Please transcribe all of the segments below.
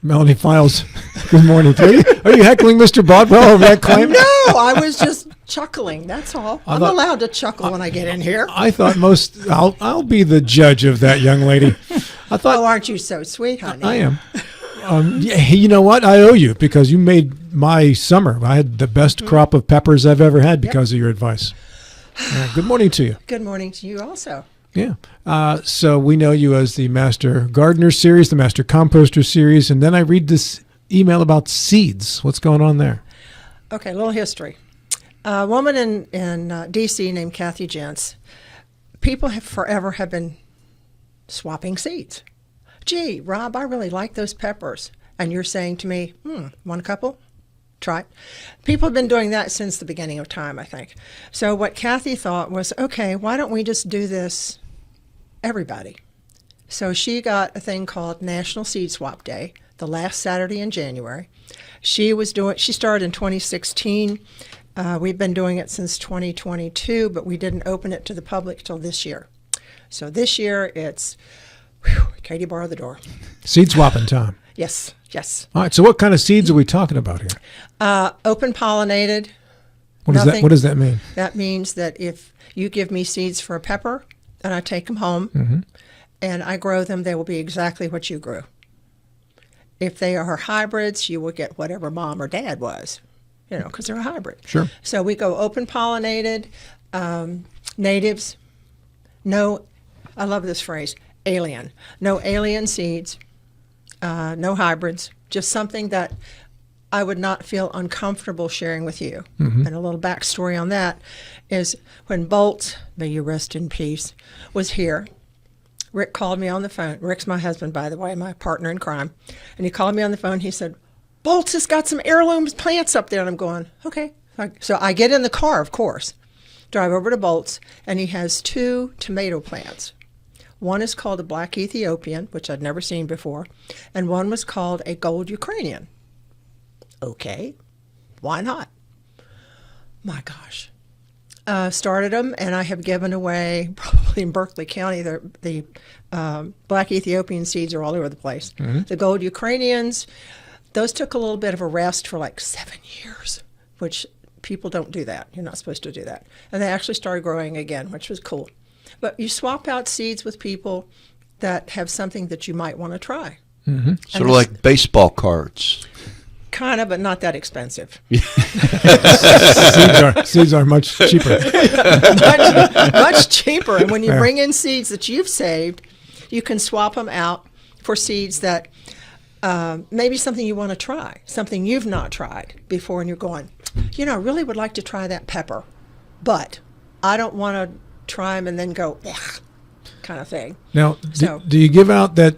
Melanie Files, good morning to you. Are you heckling Mr. Bodwell over that claim? No, I was just chuckling. That's all. I'm allowed to chuckle when I get in here. I thought I'll be the judge of that young lady. I thought. Oh, aren't you so sweet, honey? I am. Yeah, you know what? I owe you because you made my summer. I had the best crop of peppers I've ever had because of your advice. Good morning to you. Good morning to you also. Yeah. So we know you as the Master Gardener series, the Master Composter series, and then I read this email about seeds. What's going on there? Okay, a little history. A woman in D.C. named Kathy Jentz. People have been swapping seeds. Gee, Rob, I really like those peppers. And you're saying to me, want a couple? Try it. People have been doing that since the beginning of time, I think. So what Kathy thought was, okay, why don't we just do this everybody? So she got a thing called National Seed Swap Day, the last Saturday in January. She started in 2016. We've been doing it since 2022, but we didn't open it to the public till this year. So this year it's, Katie, borrow the door. Seed swapping time. Yes. All right. So what kind of seeds are we talking about here? Open pollinated. What does that mean? That means that if you give me seeds for a pepper and I take them home and I grow them, they will be exactly what you grew. If they are hybrids, you will get whatever mom or dad was, because they're a hybrid. Sure. So we go open pollinated, natives. No, I love this phrase, alien. No alien seeds. No hybrids, just something that I would not feel uncomfortable sharing with you. And a little backstory on that is when Bolt, may you rest in peace, was here, Rick called me on the phone. Rick's my husband, by the way, my partner in crime. And he called me on the phone. He said, Bolt has got some heirloom plants up there. And I'm going, okay. So I get in the car, of course, drive over to Bolt's, and he has 2 tomato plants. One is called a black Ethiopian, which I'd never seen before, and one was called a gold Ukrainian. Okay, why not? My gosh. Started them, and I have given away, probably in Berkeley County, the black Ethiopian seeds are all over the place. The gold Ukrainians, those took a little bit of a rest for like 7 years, which people don't do that. You're not supposed to do that. And they actually started growing again, which was cool. But you swap out seeds with people that have something that you might want to try. Sort of like baseball cards. Kind of, but not that expensive. Seeds are much cheaper. much cheaper. And when you bring in seeds that you've saved, you can swap them out for seeds that maybe something you want to try, something you've not tried before, and you're going, I really would like to try that pepper, but I don't want to try them and then go, ugh, kind of thing. Now, do you give out that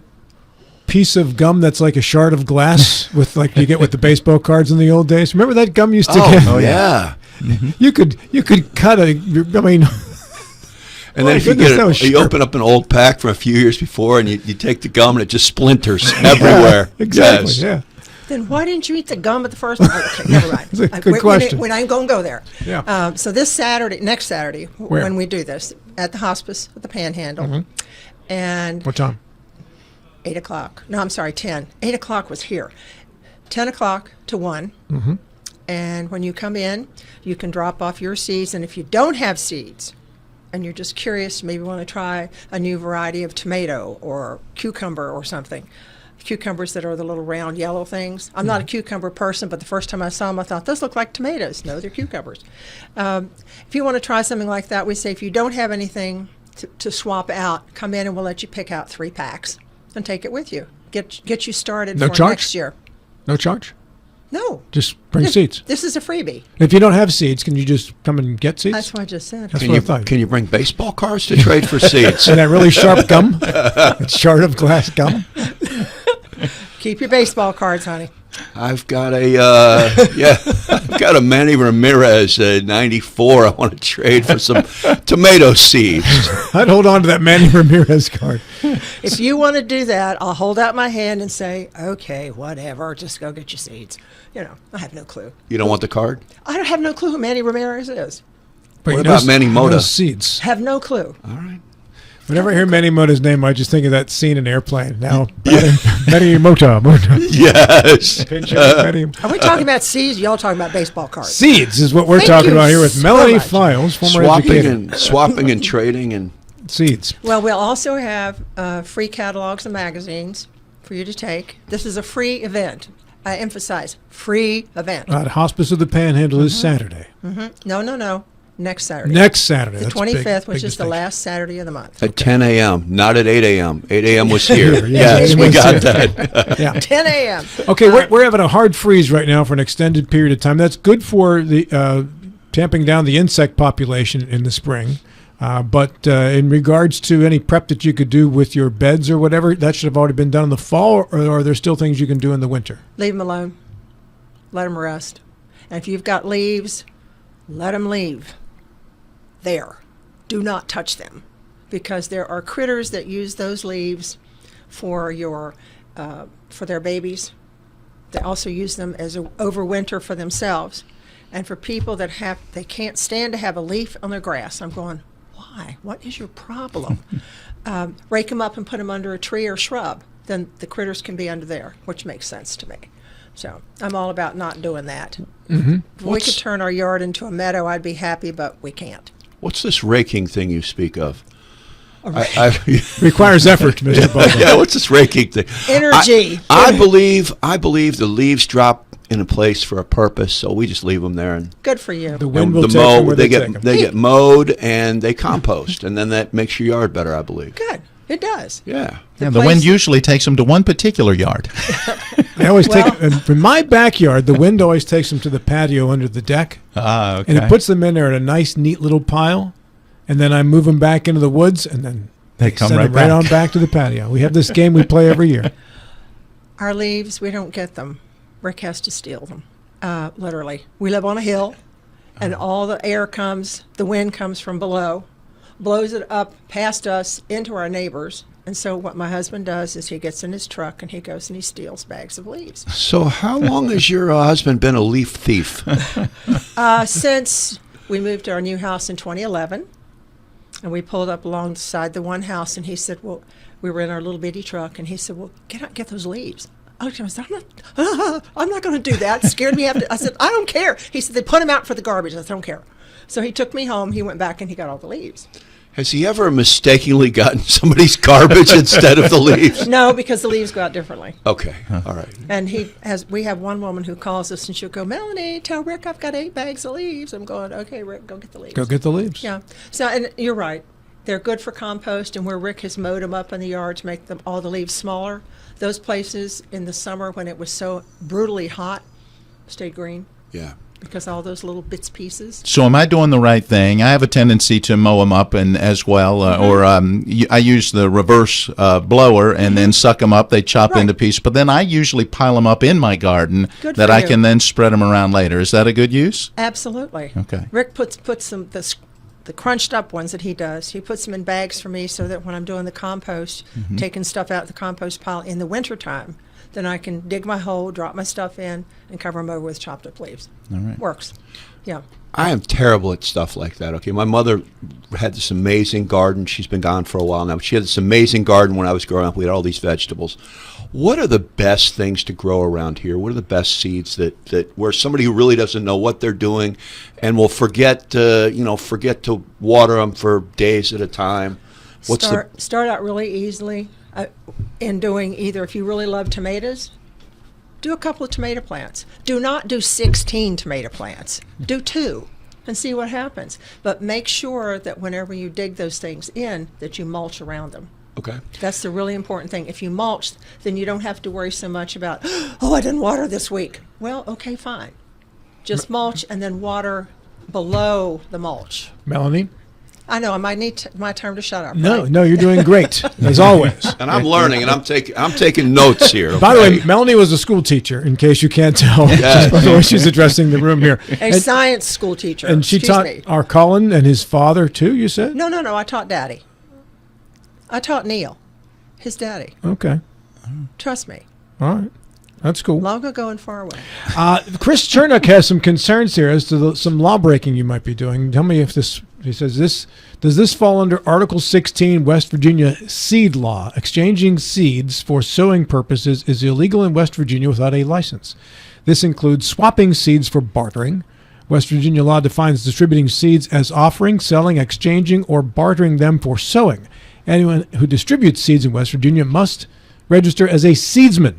piece of gum that's like a shard of glass with like you get with the baseball cards in the old days? Remember that gum used to get? Oh, yeah. You could cut and then if you open up an old pack from a few years before and you take the gum and it just splinters everywhere. Exactly, yes. yeah. Then why didn't you eat the gum at the first time? Okay, never mind. That's a good question. We're not going to go there. Yeah. So next Saturday, when we do this, at the hospice at the Panhandle. And what time? 8 o'clock. No, I'm sorry, 10. 8 o'clock was here. 10 o'clock to 1. And when you come in, you can drop off your seeds. And if you don't have seeds, and you're just curious, maybe want to try a new variety of tomato or cucumber or something, cucumbers that are the little round yellow things. I'm not a cucumber person, but the first time I saw them, I thought, those look like tomatoes. No, they're cucumbers. If you want to try something like that, we say if you don't have anything to swap out, come in and we'll let you pick out 3 packs and take it with you. Get you started for next year. No charge? No. Just bring seeds. This is a freebie. If you don't have seeds, can you just come and get seeds? That's what I just said. That's what I thought. Can you bring baseball cards to trade for seeds? And that really sharp gum? That shard of glass gum? Keep your baseball cards, honey. I've got I've got a Manny Ramirez 94. I want to trade for some tomato seeds. I'd hold on to that Manny Ramirez card. If you want to do that, I'll hold out my hand and say, okay, whatever, just go get your seeds. I have no clue. You don't want the card? I don't have no clue who Manny Ramirez is. But what about Manny Mota? Seeds. Have no clue. All right. Whenever I hear Manny Mota's name, I just think of that scene in Airplane. Now, Manny Mota. Yes. Are we talking about seeds? Y'all talking about baseball cards? Seeds is what we're Thank talking you about here with so Melanie much. Files, former educator. Swapping and trading and Seeds. Well, we'll also have free catalogs and magazines for you to take. This is a free event. I emphasize, free event. Hospice of the Panhandle is Saturday. No. Next Saturday. Next Saturday. The That's 25th, big which is the distinction. last Saturday of the month. at 10 a.m., not at 8 a.m. 8 a.m. was here. Yes, Yes, 8 we was got here. that. Yeah. 10 a.m. Okay, we're having a hard freeze right now for an extended period of time. That's good for the tamping down the insect population in the spring. But in regards to any prep that you could do with your beds or whatever, that should have already been done in the fall, or are there still things you can do in the winter? Leave them alone. Let them rest. And if you've got leaves, let them leave there. Do not touch them, because there are critters that use those leaves for for their babies. They also use them as overwinter for themselves. And for people that they can't stand to have a leaf on their grass, I'm going, why? What is your problem? Rake them up and put them under a tree or shrub. Then the critters can be under there, which makes sense to me. So I'm all about not doing that. If we could turn our yard into a meadow, I'd be happy, but we can't. What's this raking thing you speak of? Requires effort, Mr. Butler. Yeah, what's this raking thing? Energy. I believe the leaves drop in a place for a purpose, so we just leave them there and Good for you. The wind and will take them where they take them. they get mowed and they compost, and then that makes your yard better, I believe. Good. It does. Yeah. Yeah, the wind usually takes them to one particular yard. I always Well- take, and from my backyard, the wind always takes them to the patio under the deck, Okay. and it puts them in there in a nice, neat little pile, and then I move them back into the woods, and then They come send right them right back. on back to the patio. We have this game we play every year. Our leaves, we don't get them. Rick has to steal them, literally. We live on a hill, and all the air comes, the wind comes from below, blows it up past us into our neighbors. And so what my husband does is he gets in his truck and he goes and he steals bags of leaves. So how long has your husband been a leaf thief? Since we moved to our new house in 2011, and we pulled up alongside the one house, and he said, well, we were in our little bitty truck, and he said, well, get out, get those leaves. I said, I'm not going to do that. It scared me. I said, I don't care. He said, they put them out for the garbage. I said, I don't care. So he took me home. He went back and he got all the leaves. Has he ever mistakenly gotten somebody's garbage instead of the leaves? No, because the leaves go out differently. Okay, all right. And we have one woman who calls us and she'll go, Melanie, tell Rick I've got 8 bags of leaves. I'm going, okay, Rick, go get the leaves. Go get the leaves. Yeah. So, and you're right. They're good for compost, and where Rick has mowed them up in the yard to make them all the leaves smaller, those places in the summer when it was so brutally hot stayed green Yeah. because all those little bits pieces. So am I doing the right thing? I have a tendency to mow them up and as well, I use the reverse blower and then suck them up. They chop Right. into pieces, but then I usually pile them up in my garden Good that for I you. can then spread them around later. Is that a good use? Absolutely. Okay. Rick puts some the crunched up ones that he does. He puts them in bags for me so that when I'm doing the compost, taking stuff out of the compost pile in the wintertime, then I can dig my hole, drop my stuff in, and cover them over with chopped up leaves. All right. Works. Yeah. I am terrible at stuff like that. Okay, my mother had this amazing garden. She's been gone for a while now. She had this amazing garden when I was growing up. We had all these vegetables. What are the best things to grow around here? What are the best seeds that where somebody who really doesn't know what they're doing and will forget to water them for days at a time? Start out really easily in doing either, if you really love tomatoes, do a couple of tomato plants. Do not do 16 tomato plants. Do 2 and see what happens. But make sure that whenever you dig those things in, that you mulch around them. Okay. That's the really important thing. If you mulch, then you don't have to worry so much about, oh, I didn't water this week. Well, okay, fine. Just mulch and then water below the mulch. Melanie? I know I might need my turn to shut up. No, right? no, you're doing great, as always. And I'm learning, and I'm taking notes here. By the way, okay? Melanie was a school teacher, in case you can't tell. Yeah. By the way, she's addressing the room here. A science school teacher. And she Excuse taught me. our Colin and his father, too, you said? No, I taught Daddy. I taught Neil, his daddy. Okay. Trust me. All right. That's cool. Long ago and far away. Chris Chernock has some concerns here as to some law breaking you might be doing. Tell me if this He says, does this fall under Article 16 West Virginia seed law? Exchanging seeds for sowing purposes is illegal in West Virginia without a license. This includes swapping seeds for bartering. West Virginia law defines distributing seeds as offering, selling, exchanging, or bartering them for sowing. Anyone who distributes seeds in West Virginia must register as a seedsman.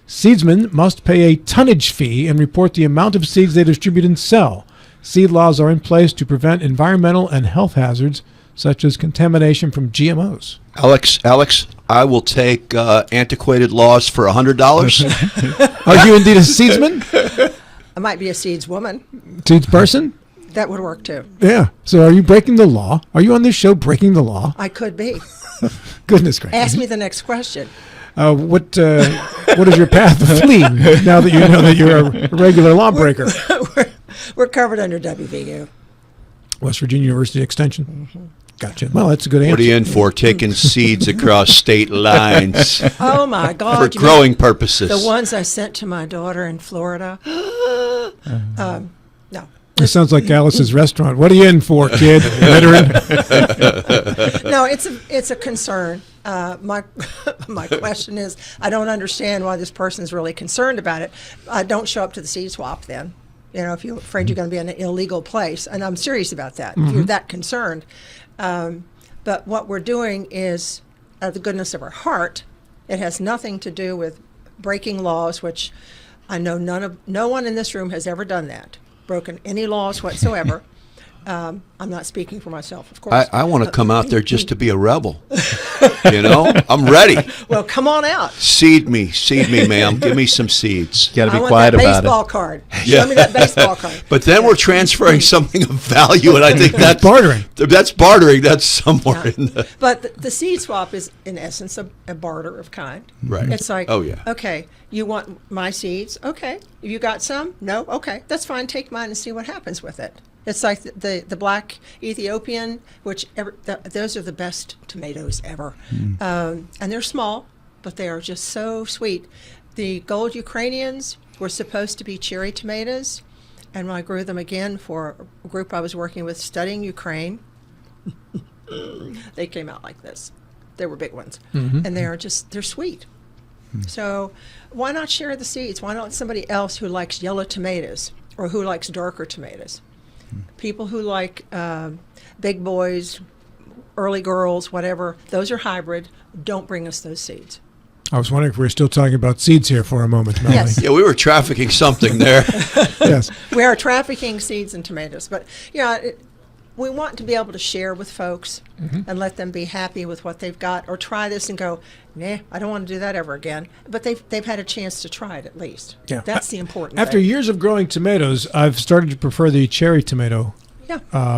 Seedsmen must pay a tonnage fee and report the amount of seeds they distribute and sell. Seed laws are in place to prevent environmental and health hazards such as contamination from GMOs. Alex, I will take antiquated laws for $100. Are you indeed a seedsman? I might be a seeds woman. Seeds person? That would work too. Yeah. So are you breaking the law? Are you on this show breaking the law? I could be. Goodness gracious. Ask me the next question. What is your path to fleeing now that you know that you're a regular lawbreaker? We're covered under WVU. West Virginia University Extension. Mm-hmm. Gotcha. Well, that's a good answer. What are you in for? Taking seeds across state lines Oh my God! for growing purposes. The ones I sent to my daughter in Florida. No. It sounds like Alice's restaurant. What are you in for, kid? Veteran? No, it's a concern. My question is, I don't understand why this person's really concerned about it. Don't show up to the seed swap then. You know, if you're afraid you're going to be in an illegal place, and I'm serious about that. If you're that concerned, but what we're doing is, out of the goodness of our heart, it has nothing to do with breaking laws, which I know no one in this room has ever done that, broken any laws whatsoever. I'm not speaking for myself, of course. I want to come out there just to be a rebel. You know, I'm ready. Well, come on out. Seed me, ma'am. Give me some seeds. Got to be I want quiet that about baseball it. card. Yeah. Show me that baseball card. But then we're transferring something of value, and I think that's bartering. That's bartering. That's somewhere in the But the seed swap is, in essence, a barter of kind. Right. It's like, Oh, yeah. okay, you want my seeds? Okay. You got some? No? Okay. That's fine. Take mine and see what happens with it. It's like the black Ethiopian, those are the best tomatoes ever. And they're small, but they are just so sweet. The gold Ukrainians were supposed to be cherry tomatoes, and when I grew them again for a group I was working with studying Ukraine, they came out like this. They were big ones, and they're sweet. So why not share the seeds? Why not somebody else who likes yellow tomatoes or who likes darker tomatoes? People who like big boys, early girls, whatever, those are hybrid. Don't bring us those seeds. I was wondering if we were still talking about seeds here for a moment, Melanie. Yes. Yeah, we were trafficking something there. Yes. We are trafficking seeds and tomatoes, but we want to be able to share with folks and let them be happy with what they've got, or try this and go, nah, I don't want to do that ever again. But they've had a chance to try it at least. Yeah. That's the important After thing. years of growing tomatoes, I've started to prefer the cherry tomato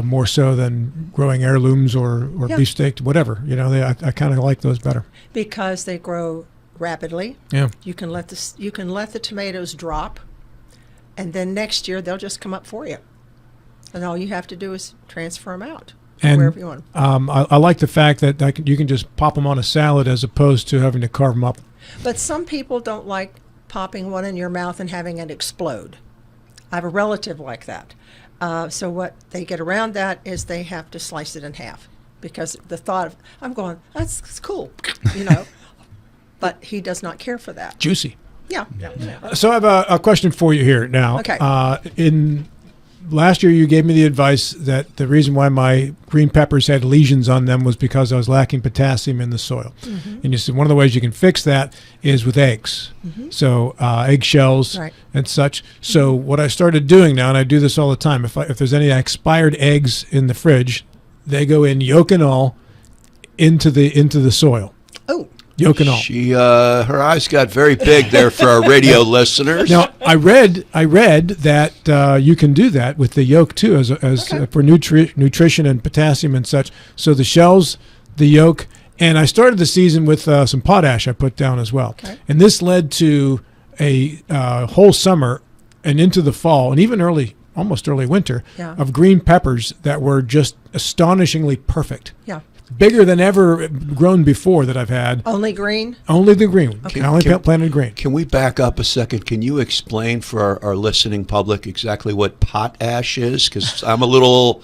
more so than growing heirlooms or beefsteak, whatever. You know, I kind of like those better. Because they grow rapidly. Yeah. You can let the tomatoes drop, and then next year they'll just come up for you. And all you have to do is transfer them out And wherever you want. I like the fact that you can just pop them on a salad as opposed to having to carve them up. But some people don't like popping one in your mouth and having it explode. I have a relative like that. So what they get around that is they have to slice it in half, because the thought of, I'm going, that's cool, you know. But he does not care for that. Juicy. Yeah. So I have a question for you here now. Okay. Last year, you gave me the advice that the reason why my green peppers had lesions on them was because I was lacking potassium in the soil. And you said one of the ways you can fix that is with eggs. So eggshells and such. So what I started doing now, and I do this all the time, if there's any expired eggs in the fridge, they go in yolk and all into the soil. Oh. Yolk and all. She, her eyes got very big there for our radio listeners. Now, I read that you can do that with the yolk too, as for nutrition and potassium and such. So the shells, the yolk, and I started the season with some potash I put down as well. Okay. And this led to a whole summer and into the fall and even almost early winter of green peppers that were just astonishingly perfect. Yeah. Bigger than ever grown before that I've had. Only green? Only the green. Okay. I only planted green. Can we back up a second? Can you explain for our listening public exactly what potash is? Because I'm a little,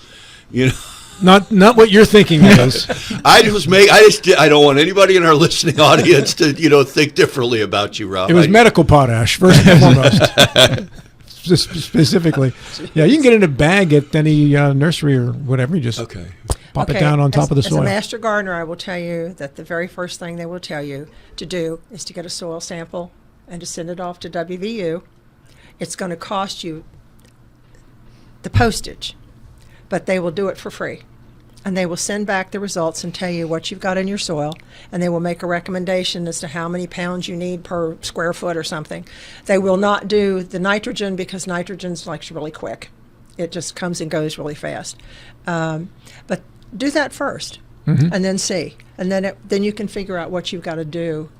Not what you're thinking it is. I don't want anybody in our listening audience to think differently about you, Ralph. It was medical potash, first and foremost. Specifically. Yeah, you can get in a bag at any nursery or whatever. You just pop it down on top of the soil. As a master gardener, I will tell you that the very first thing they will tell you to do is to get a soil sample and to send it off to WVU. It's going to cost you the postage, but they will do it for free. And they will send back the results and tell you what you've got in your soil, and they will make a recommendation as to how many pounds you need per square foot or something. They will not do the nitrogen because nitrogen's like really quick. It just comes and goes really fast. But do that first, and then see. And then you can figure out what you've got to do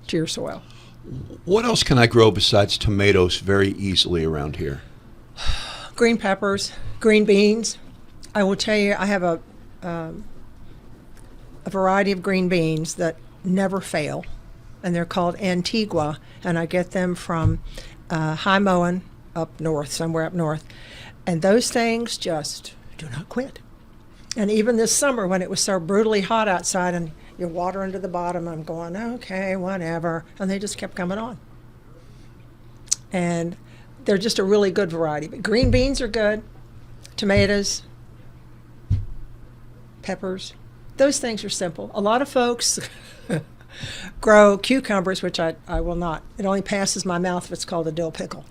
to your soil. What else can I grow besides tomatoes very easily around here? Green peppers, green beans. I will tell you, I have a variety of green beans that never fail, and they're called Antigua, and I get them from High Moen up north, somewhere up north. And those things just do not quit. And even this summer when it was so brutally hot outside and you're water into the bottom, I'm going, okay, whatever. And they just kept coming on. And they're just a really good variety. But green beans are good, tomatoes, peppers. Those things are simple. A lot of folks grow cucumbers, which I will not. It only passes my mouth if it's called a dill pickle.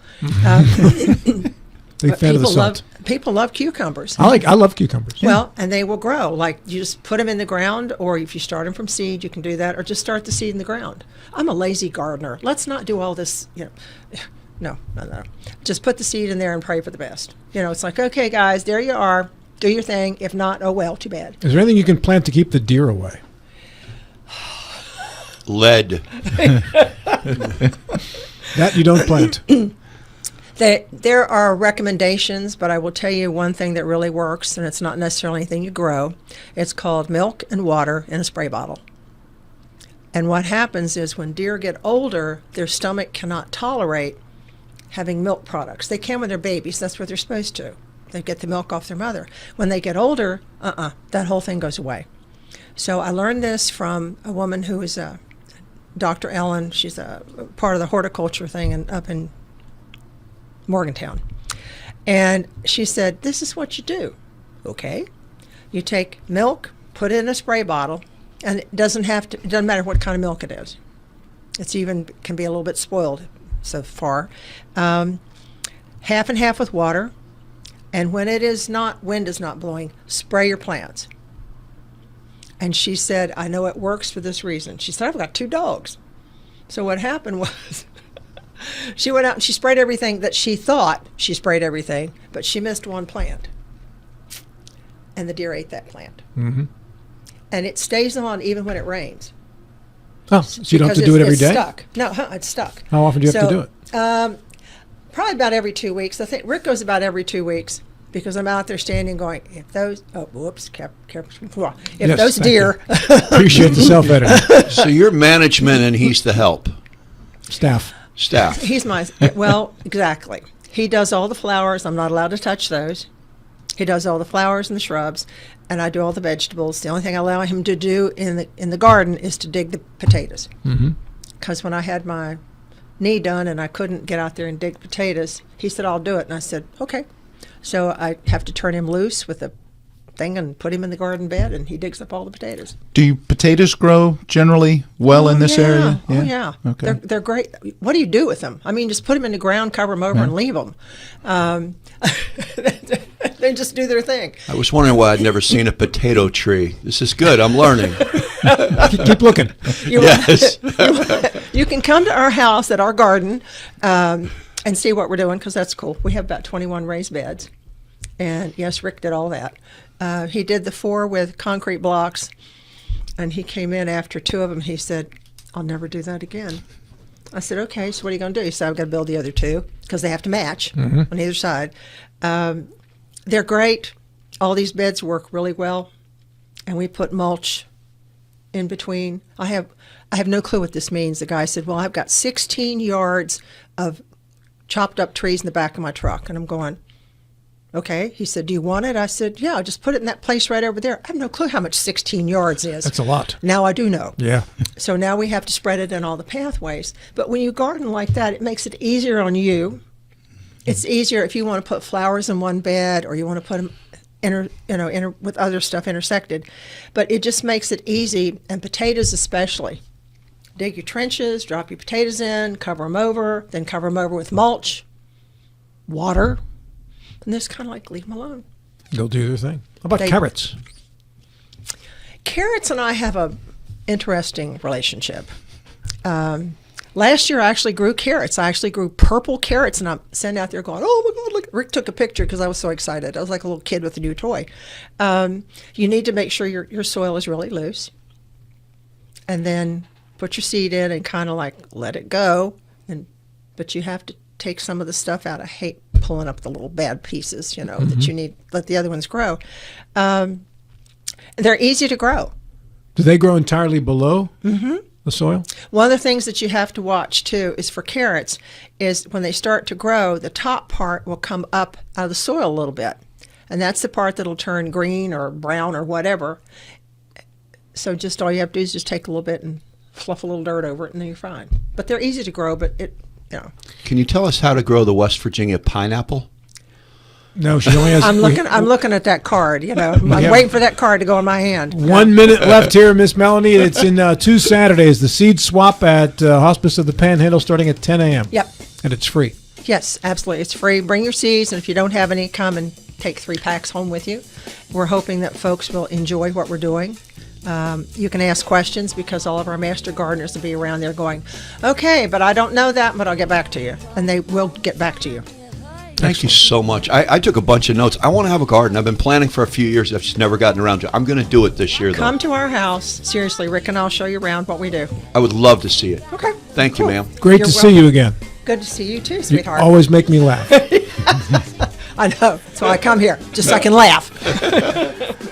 Big fan of the salt. People love cucumbers. I love cucumbers. Well, and they will grow. Like you just put them in the ground, or if you start them from seed, you can do that, or just start the seed in the ground. I'm a lazy gardener. Let's not do all this, No. Just put the seed in there and pray for the best. It's like, okay, guys, there you are. Do your thing. If not, oh well, too bad. Is there anything you can plant to keep the deer away? Lead. That you don't plant. There are recommendations, but I will tell you one thing that really works, and it's not necessarily anything you grow. It's called milk and water in a spray bottle. And what happens is when deer get older, their stomach cannot tolerate having milk products. They can when they're babies. That's what they're supposed to. They get the milk off their mother. When they get older, that whole thing goes away. So I learned this from a woman who is Dr. Ellen. She's a part of the horticulture thing up in Morgantown. And she said, this is what you do. Okay. You take milk, put it in a spray bottle, and it doesn't matter what kind of milk it is. Can be a little bit spoiled so far. Half and half with water. And when wind is not blowing, spray your plants. And she said, I know it works for this reason. She said, I've got 2 dogs. So what happened was she went out and she sprayed everything that she thought she sprayed everything, but she missed one plant. And the deer ate that plant. Mm-hmm. And it stays on even when it rains. Oh, so you don't have to do it every day? It's stuck. No, it's stuck. How often do you have to do it? Probably about every 2 weeks. I think Rick goes about every 2 weeks because I'm out there standing going, if those deer. Appreciate the self-editing. So you're management and he's the help. Staff. He's exactly. He does all the flowers. I'm not allowed to touch those. He does all the flowers and the shrubs, and I do all the vegetables. The only thing I allow him to do in the garden is to dig the potatoes. Because when I had my knee done and I couldn't get out there and dig potatoes, he said, I'll do it. And I said, okay. So I have to turn him loose with a thing and put him in the garden bed, and he digs up all the potatoes. Do potatoes grow generally well in this area? Oh, yeah. Okay. They're great. What do you do with them? I mean, just put them in the ground, cover them over, and leave them. They just do their thing. I was wondering why I'd never seen a potato tree. This is good. I'm learning. Keep looking. Yes. You can come to our house at our garden and see what we're doing, because that's cool. We have about 21 raised beds. And yes, Rick did all that. He did the 4 with concrete blocks, and he came in after 2 of them. He said, I'll never do that again. I said, okay, so what are you going to do? He said, I've got to build the other 2 because they have to match on either side. They're great. All these beds work really well, and we put mulch in between. I have no clue what this means. The guy said, well, I've got 16 yards of chopped up trees in the back of my truck. And I'm going, Okay. He said, do you want it? I said, yeah, just put it in that place right over there. I have no clue how much 16 yards is. That's a lot. Now I do know. Yeah. So now we have to spread it in all the pathways. But when you garden like that, it makes it easier on you. It's easier if you want to put flowers in one bed or you want to put them with other stuff intersected. But it just makes it easy, and potatoes especially. Dig your trenches, drop your potatoes in, cover them over, then cover them over with mulch, water, and just kind of like leave them alone. They'll do their thing. How about They- carrots? Carrots and I have a interesting relationship. Last year I actually grew carrots. I actually grew purple carrots, and I'm sitting out there going, oh my God, look. Rick took a picture because I was so excited. I was like a little kid with a new toy. You need to make sure your soil is really loose, and then put your seed in and kind of like let it go. But you have to take some of the stuff out. I hate pulling up the little bad pieces, that you need, let the other ones grow. They're easy to grow. Do they grow entirely below the soil? One of the things that you have to watch too is for carrots is when they start to grow, the top part will come up out of the soil a little bit. And that's the part that'll turn green or brown or whatever. So just all you have to do is just take a little bit and fluff a little dirt over it, and then you're fine. But they're easy to grow, but Can you tell us how to grow the West Virginia pineapple? No, she only has. I'm looking at that card, I'm waiting for that card to go in my hand. 1 minute left here, Miss Melanie. It's in 2 Saturdays. The seed swap at Hospice of the Panhandle starting at 10 a.m. Yep. And it's free. Yes, absolutely. It's free. Bring your seeds, and if you don't have any, come and take 3 packs home with you. We're hoping that folks will enjoy what we're doing. You can ask questions because all of our master gardeners will be around there going, okay, but I don't know that, but I'll get back to you. And they will get back to you. Thank you so much. I took a bunch of notes. I want to have a garden. I've been planning for a few years. I've just never gotten around to it. I'm going to do it this year, though. Come to our house. Seriously, Rick and I'll show you around what we do. I would love to see it. Okay. Thank you, Cool. ma'am. Great You're to see you again. Good to see you too, You sweetheart. always make me laugh. I know. So I come here just so I can laugh.